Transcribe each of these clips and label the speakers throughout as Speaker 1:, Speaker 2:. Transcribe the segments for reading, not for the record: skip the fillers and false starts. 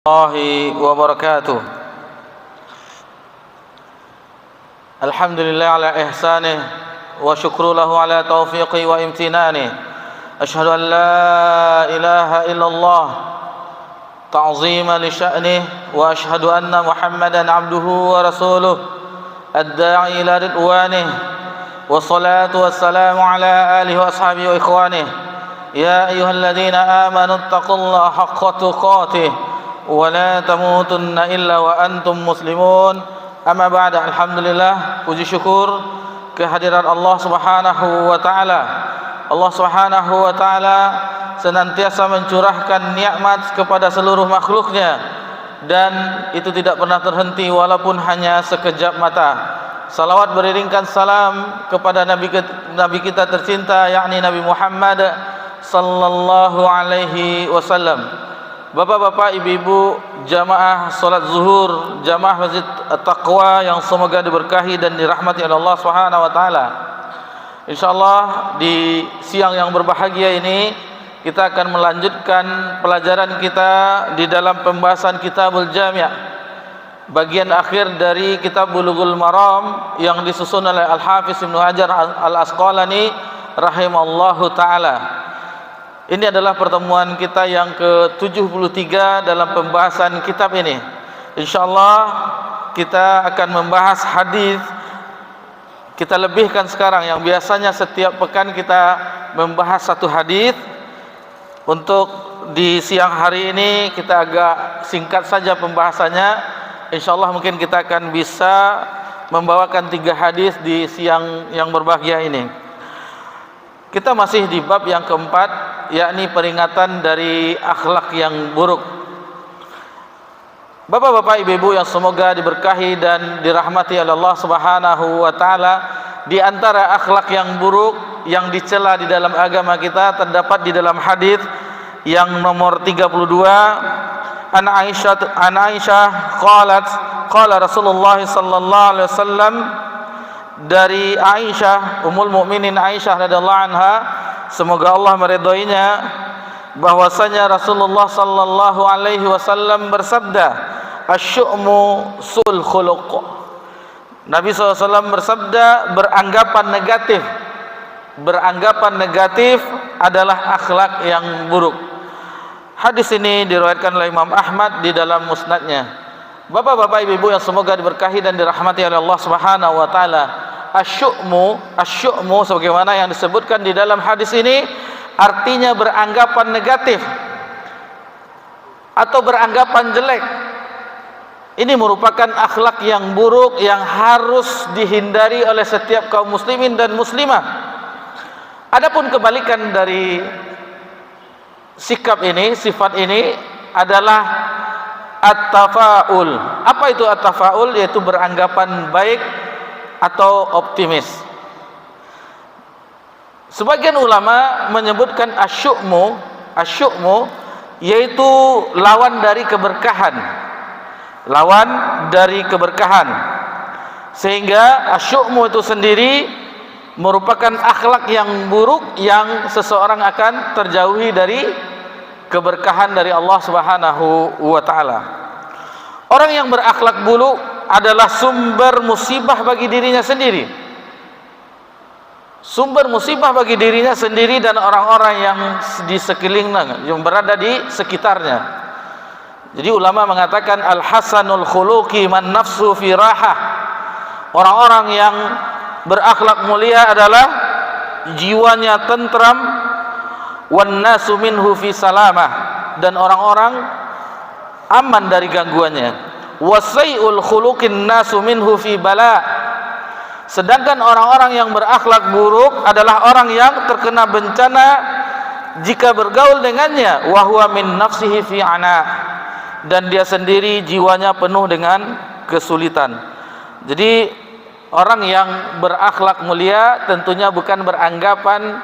Speaker 1: الله وبركاته. الحمد لله على إحسانه وشكر له على توفيقه وامتنانه. أشهد أن لا إله إلا الله تعظيما لشأنه، وأشهد أن محمدا عبده ورسوله الداعي إلى رضوانه، والصلاة والسلام على آله وأصحابه وإخوانه. يا أيها الذين آمنوا اتقوا الله حق تقاته ولا تموتن إلا وأنتم مسلمون. Amma ba'da, alhamdulillah, puji syukur kehadiran Allah Subhanahu wa taala. Allah Subhanahu wa taala senantiasa mencurahkan nikmat kepada seluruh makhluknya, dan itu tidak pernah terhenti walaupun hanya sekejap mata. Salawat beriringkan salam kepada Nabi kita tercinta, yakni Nabi Muhammad sallallahu alaihi wasallam. Bapak-bapak, ibu-ibu, jamaah salat zuhur, jamaah Masjid At-Taqwa yang semoga diberkahi dan dirahmati oleh Allah Subhanahu wa taala. Insyaallah di siang yang berbahagia ini kita akan melanjutkan pelajaran kita di dalam pembahasan Kitabul Jami', bagian akhir dari Kitab Bulughul Maram yang disusun oleh Al-Hafiz Ibnu Hajar Al-Asqalani rahimallahu taala. Ini adalah pertemuan kita yang ke-73 dalam pembahasan kitab ini. InsyaAllah kita akan membahas hadis. Kita lebihkan sekarang, yang biasanya setiap pekan kita membahas satu hadis. Untuk di siang hari ini kita agak singkat saja pembahasannya. InsyaAllah mungkin kita akan bisa membawakan 3 hadis di siang yang berbahagia ini. Kita masih di bab yang keempat, yakni peringatan dari akhlak yang buruk. Bapak-bapak, ibu-ibu yang semoga diberkahi dan dirahmati oleh Allah Subhanahu wa taala, di antara akhlak yang buruk yang dicela di dalam agama kita terdapat di dalam hadis yang nomor 32. An Aisyah qalat qala Rasulullah sallallahu alaihi wasallam, dari Aisyah, Ummul Mukminin Aisyah radhiyallahu anha, semoga Allah meridhoinya, bahwasanya Rasulullah sallallahu alaihi wasallam bersabda, asyu'mu sul khuluq. Nabi SAW bersabda, beranggapan negatif adalah akhlak yang buruk. Hadis ini diriwayatkan oleh Imam Ahmad di dalam musnadnya. Bapak-bapak, ibu-ibu yang semoga diberkahi dan dirahmati oleh Allah Subhanahu wa taala, asyu'mu sebagaimana yang disebutkan di dalam hadis ini artinya beranggapan negatif atau beranggapan jelek. Ini merupakan akhlak yang buruk yang harus dihindari oleh setiap kaum muslimin dan muslimah. Adapun kebalikan dari sikap ini, sifat ini adalah at-tafa'ul. Apa itu at-tafa'ul? Yaitu beranggapan baik atau optimis. Sebagian ulama menyebutkan asyu'mu yaitu lawan dari keberkahan. Sehingga asyu'mu itu sendiri merupakan akhlak yang buruk yang seseorang akan terjauhi dari keberkahan dari Allah Subhanahu wa taala. Orang yang berakhlak buruk adalah sumber musibah bagi dirinya sendiri. Sumber musibah bagi dirinya sendiri dan orang-orang yang di sekelilingnya, yang berada di sekitarnya. Jadi ulama mengatakan al-hasanul khuluqi man nafsu fi rahah. Orang-orang yang berakhlak mulia adalah jiwanya tentram, wan nasu minhu fi salamah, dan orang-orang aman dari gangguannya. Wasai'ul khuluqin nasu minhu fi bala. Sedangkan orang-orang yang berakhlak buruk adalah orang yang terkena bencana jika bergaul dengannya, wa huwa min nafsihi fi ana, dan dia sendiri jiwanya penuh dengan kesulitan. Jadi orang yang berakhlak mulia tentunya bukan beranggapan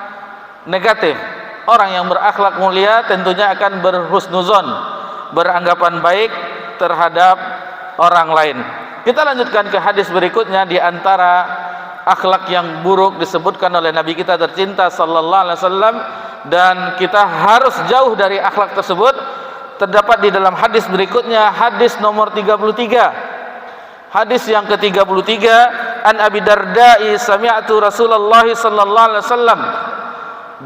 Speaker 1: negatif. Orang yang berakhlak mulia tentunya akan berhusnuzon, beranggapan baik terhadap orang lain. Kita lanjutkan ke hadis berikutnya. Di antara akhlak yang buruk disebutkan oleh Nabi kita tercinta sallallahu alaihi wasallam, dan kita harus jauh dari akhlak tersebut, terdapat di dalam hadis berikutnya, hadis nomor 33. Hadis yang ke-33, an Abi Darda'i sami'tu Rasulullah sallallahu alaihi wasallam.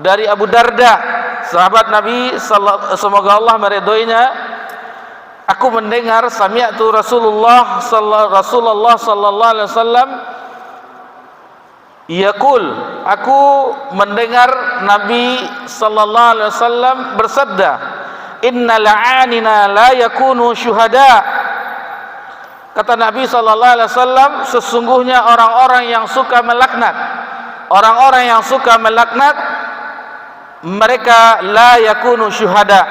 Speaker 1: Dari Abu Darda, sahabat Nabi semoga Allah meridhoinya, aku mendengar sami'tu Rasulullah sallallahu alaihi wasallam yaqul, aku mendengar Nabi sallallahu alaihi wasallam bersabda, innal 'anina la yakunu syuhada. Kata Nabi sallallahu alaihi wasallam, sesungguhnya orang-orang yang suka melaknat, orang-orang yang suka melaknat, mereka la yakunu syuhada,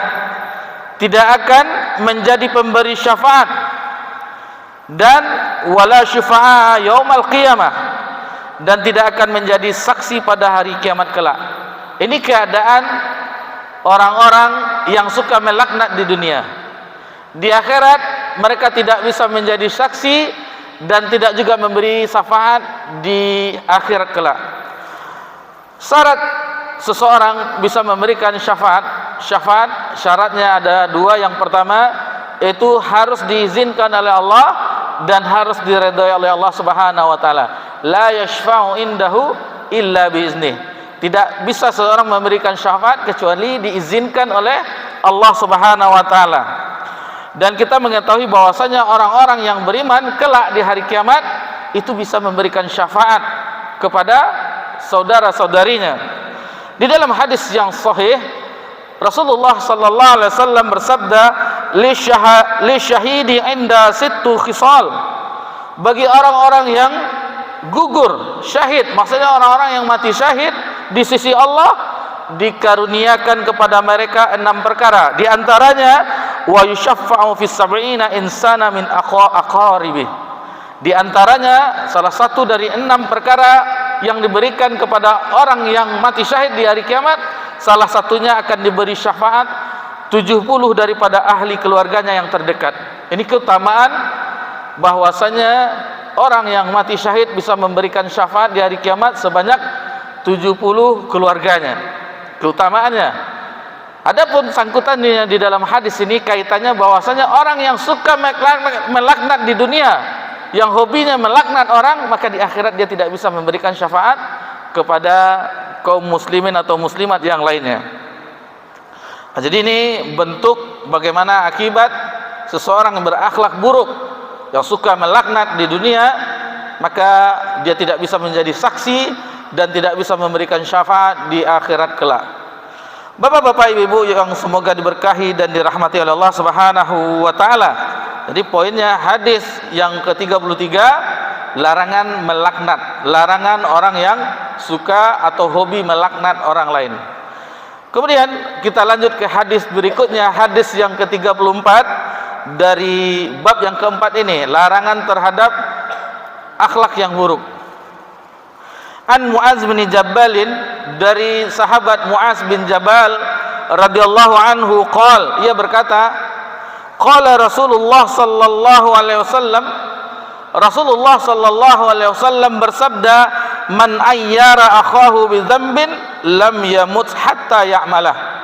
Speaker 1: tidak akan menjadi pemberi syafaat, dan wala syufa'a yaumal qiyamah, dan tidak akan menjadi saksi pada hari kiamat kelak. Ini keadaan orang-orang yang suka melaknat di dunia. Di akhirat mereka tidak bisa menjadi saksi dan tidak juga memberi syafaat di akhirat kelak. Syarat seseorang bisa memberikan syafaat, syaratnya ada dua. Yang pertama, itu harus diizinkan oleh Allah dan harus diredai oleh Allah Subhanahu wa taala. La yashfa'u indahu illa biiznih. Tidak bisa seseorang memberikan syafaat kecuali diizinkan oleh Allah Subhanahu wa taala. Dan kita mengetahui bahwasanya orang-orang yang beriman kelak di hari kiamat itu bisa memberikan syafaat kepada saudara-saudarinya. Di dalam hadis yang sahih, Rasulullah sallallahu alaihi wasallam bersabda, li syahidi inda sittu khisal. Bagi orang-orang yang gugur syahid, maksudnya orang-orang yang mati syahid di sisi Allah, dikaruniakan kepada mereka 6 perkara. Di antaranya, wa yushaffa'u fis sab'ina insana min aqaribi. Di antaranya salah satu dari 6 perkara yang diberikan kepada orang yang mati syahid di hari kiamat, salah satunya akan diberi syafaat 70 daripada ahli keluarganya yang terdekat. Ini keutamaan bahwasanya orang yang mati syahid bisa memberikan syafaat di hari kiamat sebanyak 70 keluarganya. Keutamaannya. Adapun sangkutannya di dalam hadis ini kaitannya bahwasanya orang yang suka melaknat di dunia, yang hobinya melaknat orang, maka di akhirat dia tidak bisa memberikan syafaat kepada kaum muslimin atau muslimat yang lainnya. Nah, jadi ini bentuk bagaimana akibat seseorang yang berakhlak buruk, yang suka melaknat di dunia, maka dia tidak bisa menjadi saksi dan tidak bisa memberikan syafaat di akhirat kelak. Bapak-bapak, ibu-ibu yang semoga diberkahi dan dirahmati oleh Allah Subhanahu wa taala. Jadi poinnya hadis yang ke-33, larangan melaknat, larangan orang yang suka atau hobi melaknat orang lain. Kemudian kita lanjut ke hadis berikutnya, hadis yang ke-34 dari bab yang keempat ini, larangan terhadap akhlak yang buruk. An Mu'az bin Jabalin, dari sahabat Mu'az bin Jabal radhiyallahu anhu qala, ia berkata, qala Rasulullah sallallahu alaihi wasallam, Rasulullah sallallahu alaihi wasallam bersabda, man ayyara akhahu bi dzambin lam yamut hatta ya'malah.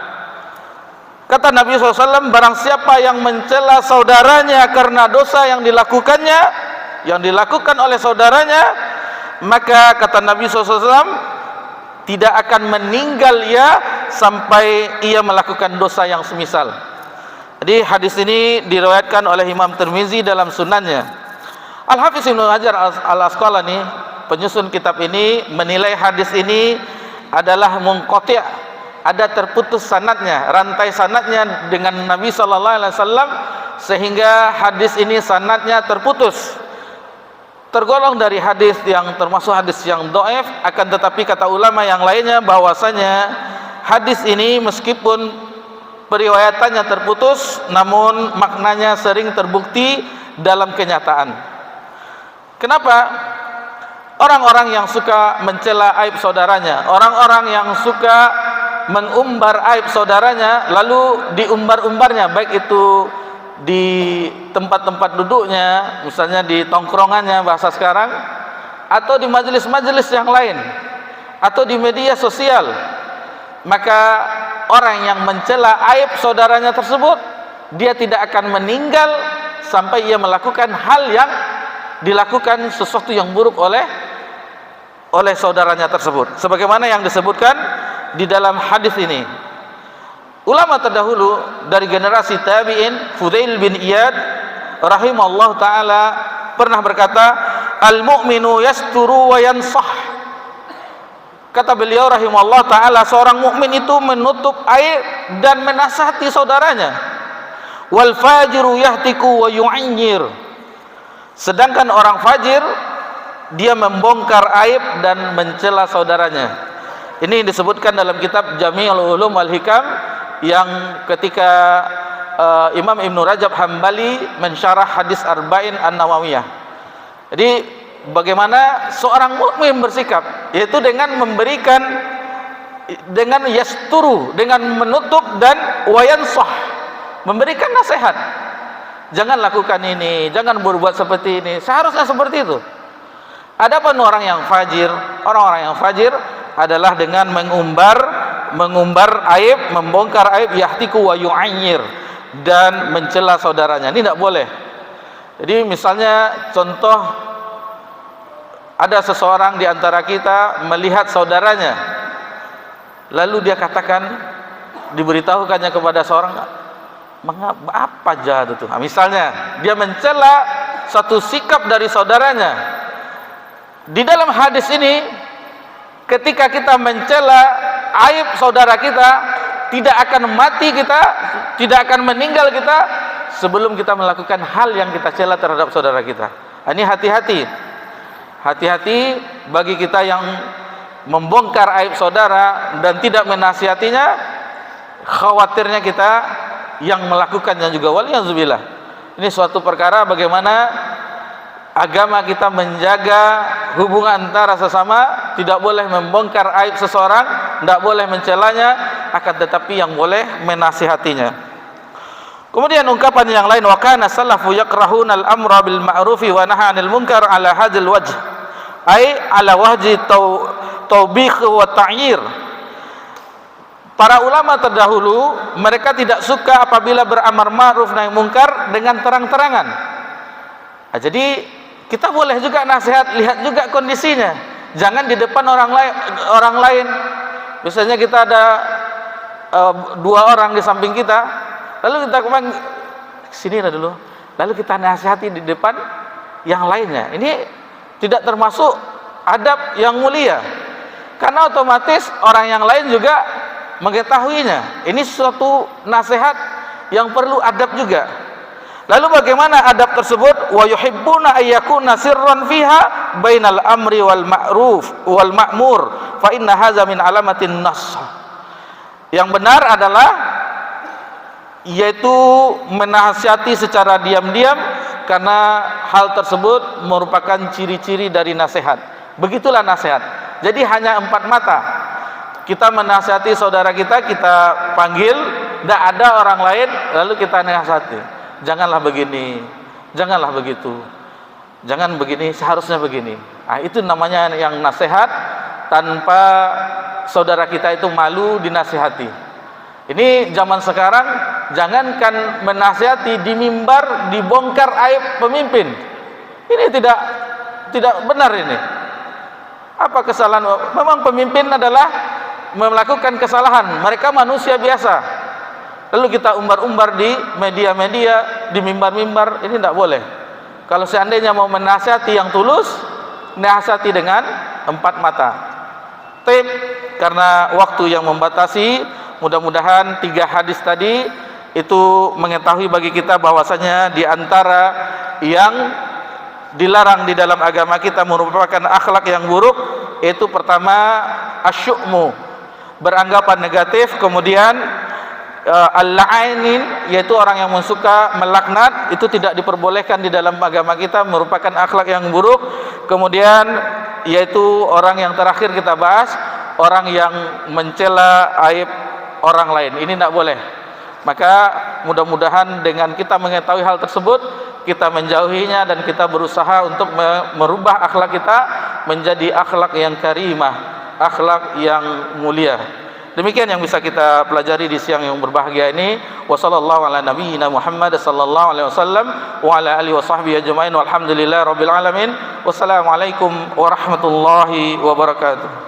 Speaker 1: Kata Nabi SAW, barang siapa yang mencela saudaranya karena dosa yang dilakukannya, yang dilakukan oleh saudaranya, maka kata Nabi SAW, tidak akan meninggal ia sampai ia melakukan dosa yang semisal. Jadi hadis ini diriwayatkan oleh Imam Tirmizi dalam sunannya. Al-Hafiz Ibnu Hajar Al-Asqalani, penyusun kitab ini, menilai hadis ini adalah munqati', ada terputus sanadnya, rantai sanadnya dengan Nabi sallallahu alaihi wasallam, sehingga hadis ini sanadnya terputus. Tergolong dari hadis yang termasuk hadis yang dhaif, akan tetapi kata ulama yang lainnya bahwasanya hadis ini meskipun periwayatannya terputus, namun maknanya sering terbukti dalam kenyataan. Kenapa? Orang-orang yang suka mencela aib saudaranya, orang-orang yang suka mengumbar aib saudaranya, lalu diumbar-umbarnya, baik itu di tempat-tempat duduknya, misalnya di tongkrongannya bahasa sekarang, atau di majelis-majelis yang lain, atau di media sosial, maka orang yang mencela aib saudaranya tersebut, dia tidak akan meninggal sampai ia melakukan hal yang dilakukan sesuatu yang buruk oleh saudaranya tersebut, sebagaimana yang disebutkan di dalam hadis ini. Ulama terdahulu dari generasi tabi'in, Fudail bin Iyad rahimahullah taala pernah berkata, al-mu'minu yasturu wa yansah. Kata beliau rahimahullah taala, seorang mukmin itu menutup aib dan menasihati saudaranya. Wal fajiru yahtiku wa yu'ayyir. Sedangkan orang fajir, dia membongkar aib dan mencela saudaranya. Ini disebutkan dalam kitab Jami'ul Ulum wal Hikam, yang ketika Imam Ibn Rajab Hambali mensyarah hadis Arba'in An-Nawawiyah. Jadi bagaimana seorang mukmin bersikap, yaitu dengan memberikan, dengan yasturu, dengan menutup, dan wayansah, memberikan nasihat. Jangan lakukan ini, jangan berbuat seperti ini, seharusnya seperti itu. Adapun orang yang fajir, orang-orang yang fajir adalah dengan mengumbar aib, membongkar aib, yahtiku wa yu'ayyir, dan mencela saudaranya. Ini tidak boleh. Jadi misalnya contoh, ada seseorang di antara kita melihat saudaranya, lalu dia katakan, diberitahukannya kepada seorang, mengapa, apa jahat itu? Nah, misalnya dia mencela satu sikap dari saudaranya. Di dalam hadis ini, ketika kita mencela aib saudara kita, tidak akan mati kita, tidak akan meninggal kita sebelum kita melakukan hal yang kita cela terhadap saudara kita. Ini hati-hati. Hati-hati bagi kita yang membongkar aib saudara dan tidak menasihatinya, khawatirnya kita yang melakukannya juga. Waliyahzubillah. Ini suatu perkara bagaimana agama kita menjaga hubungan antara sesama, tidak boleh membongkar aib seseorang, tidak boleh mencelanya, akan tetapi yang boleh menasihatinya. Kemudian ungkapan yang lain, wa kana salafu yakrahuna al-amra bil ma'rufi wa nahy 'anil munkar ala hadzal wajh, ai ala wajhi taubikh wa ta'yir. Para ulama terdahulu, mereka tidak suka apabila beramar ma'ruf nahi munkar dengan terang-terangan. Nah, jadi kita boleh juga nasihat, lihat juga kondisinya. Jangan di depan orang lain. Misalnya kita ada dua orang di samping kita, lalu kita kemana? Sini lah dulu. Lalu kita nasihati di depan yang lainnya. Ini tidak termasuk adab yang mulia. Karena otomatis orang yang lain juga mengetahuinya. Ini suatu nasihat yang perlu adab juga. Lalu bagaimana adab tersebut? Wa yuhibbuna ayyakuna sirran fiha bainal amri wal ma'ruf wal ma'mur fa inna hadza min alamatin nas. Yang benar adalah yaitu menasihati secara diam-diam, karena hal tersebut merupakan ciri-ciri dari nasihat. Begitulah nasihat. Jadi hanya empat mata. Kita menasihati saudara kita, kita panggil, tidak ada orang lain, lalu kita nasihati. Janganlah begini, janganlah begitu, jangan begini, seharusnya begini. Nah, itu namanya yang nasihat tanpa saudara kita itu malu dinasihati. Ini zaman sekarang, jangankan menasihati, di mimbar dibongkar aib pemimpin. Ini tidak benar ini. Apa kesalahan? Memang pemimpin adalah melakukan kesalahan, mereka manusia biasa. Lalu kita umbar-umbar di media-media, di mimbar-mimbar, ini tidak boleh. Kalau seandainya mau menasihati yang tulus, nasihati dengan empat mata. Tip, karena waktu yang membatasi, mudah-mudahan 3 hadis tadi itu mengetahui bagi kita bahwasanya di antara yang dilarang di dalam agama kita merupakan akhlak yang buruk, yaitu pertama asyu'mu, beranggapan negatif. Kemudian al-la'inin, yaitu orang yang suka melaknat, itu tidak diperbolehkan di dalam agama kita, merupakan akhlak yang buruk. Kemudian yaitu orang yang terakhir kita bahas, orang yang mencela aib orang lain, ini tidak boleh. Maka mudah-mudahan dengan kita mengetahui hal tersebut, kita menjauhinya dan kita berusaha untuk merubah akhlak kita menjadi akhlak yang karimah, akhlak yang mulia. Demikian yang bisa kita pelajari di siang yang berbahagia ini. Wassallallahu ala nabiyyina Muhammad sallallahu alaihi wasallam wa ala alihi washabbihi ajmain walhamdulillahi rabbil alamin. Wassalamualaikum warahmatullahi wabarakatuh.